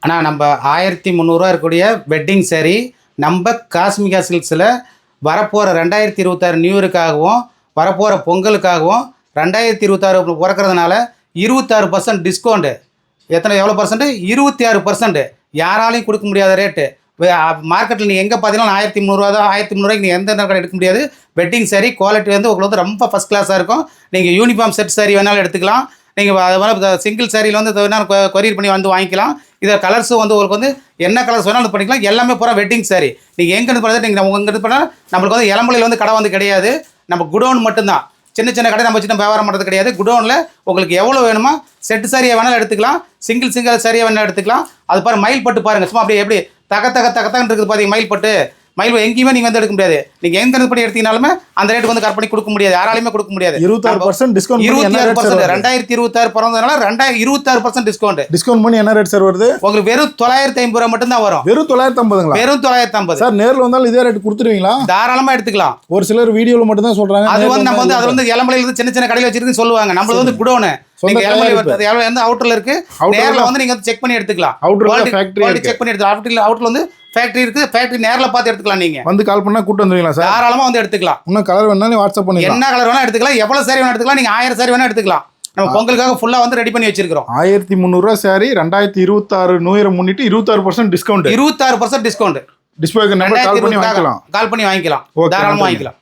ஆனால் நம்ம 1300 இருக்கக்கூடிய வெட்டிங் சாரி நம்ம காஸ்மிகா சில்க்ஸில் வரப்போகிற 2026 நியூ இயருக்காகவும் வரப்போகிற பொங்கலுக்காகவும் 2026 பிறக்கிறதுனால 26% டிஸ்கவுண்ட்டு. எவ்வளோ பர்சன்ட்? 26%. யாராலையும் கொடுக்க முடியாத ரேட்டு. மார்க்கெட்டில் நீங்கள் எங்கே பார்த்தீங்கன்னா 1300 தான். 1300 நீங்கள் எந்த கடை எடுக்க முடியாது. வெட்டிங் சாரி குவாலிட்டி வந்து உங்களுக்கு வந்து ரொம்ப ஃபஸ்ட் கிளாஸாக இருக்கும். நீங்கள் யூனிஃபார்ம் செட் சாரி வேணாலும் எடுத்துக்கலாம். நீங்கள் அது மாதிரி சிங்கிள் சாரியில் வந்து வேணாலும் கொரியர் பண்ணி வந்து வாங்கிக்கலாம். இதை கலர்ஸும் வந்து உங்களுக்கு வந்து என்ன கலர்ஸ் வேணாலும் பண்ணிக்கலாம். எல்லாமே பூரா வெட்டிங் சாரி. நீங்கள் எங்கேருந்து பண்ணால் நீங்கள் உங்கள்கிட்ட பண்ணால் நம்மளுக்கு வந்து இளம்பலையில் வந்து கடை வந்து கிடையாது. நம்ம குடோன் மட்டும்தான். சின்ன சின்ன கடை நம்ம சின்ன வியாபாரம் பண்ணுறது கிடையாது. குடோனில் உங்களுக்கு எவ்வளோ வேணுமோ செட்டு சாரியை வேணாலும் எடுத்துக்கலாம். சிங்கிள் சாரியை வேணாலும் எடுத்துக்கலாம். அது பாருங்கள் மயில் பட்டு பாருங்கள். சும்மா அப்படியே எப்படி தகத்தகன்னு இருக்குது பார்த்தீங்க மயில் பட்டு. மயில் எங்கேயுமே நீங்கள் வந்து எடுக்க முடியாது. நீங்கள் எங்கே பண்ணி எடுத்தீங்கனாலுமே அந்த ரேட்டு வந்து கற்பனை கொடுக்க முடியாது. யாராலையுமே கொடுக்க முடியாது. 26% டிஸ்கவுண்ட். 26% 2026 பிறந்ததுனால 26% டிஸ்கவுண்ட். டிஸ்கவுண்ட் பண்ணி என்ன ரேட் சார் வருது? உங்களுக்கு வெறும் 950 ரூபா மட்டும் தான் வரும். வெறும் 950ங்களா? வெறும் 950. சார் நேரில் வந்தாலும் இதே ரேட் கொடுத்துருவீங்களா? தாராளமா எடுத்துக்கலாம். ஒரு சிலர் வீடியோவில் மட்டும் தான் சொல்றாங்க. அது வந்து நம்ம வந்து அது வந்து இளம்பலையில இருந்து சின்ன சின்ன கடையில் வச்சிருக்குன்னு சொல்லுவாங்க. நம்மளது வந்து குடோனு. நீங்க இளம்பலை எந்த அவுட்டர்ல இருக்கு நேரில் வந்து நீங்க செக் பண்ணி எடுத்துக்கலாம். அவுட்டர்ல ஃபேக்டரி செக் பண்ணி எடுத்து அவுட்டர்ல வந்து ஃபேக்டரி இருக்கு. ஃபேக்டரி நேரில் பார்த்து எடுத்துக்கலாம். நீங்க வந்து கால் பண்ணா கூட்டு வந்துருவீங்களா சார்? தாராளமா வந்து எடுத்துக்கலாம். இன்னும் கலர் வேணாலும் வாட்ஸ்அப் பண்ணிக்கலாம். என்ன கலர் வேணா எடுத்துக்கலாம். எவ்வளவு சாரி வேணா எடுத்துக்கலாம். நீங்க 1000 சாரி வேணா எடுத்துக்கலாம். நம்ம பொங்கலுக்காக ஃபுல்லா வந்து ரெடி பண்ணி வச்சிருக்கோம். 1300 சாரி 2026 நியூ இயர் முன்னிட்டு 26% டிஸ்கவுண்ட். 26% டிஸ்கவுண்ட். டிஸ்பிளேக்கு நம்பர் கால் பண்ணி வாங்கிக்கலாம். தாராளமா வாங்கிக்கலாம்.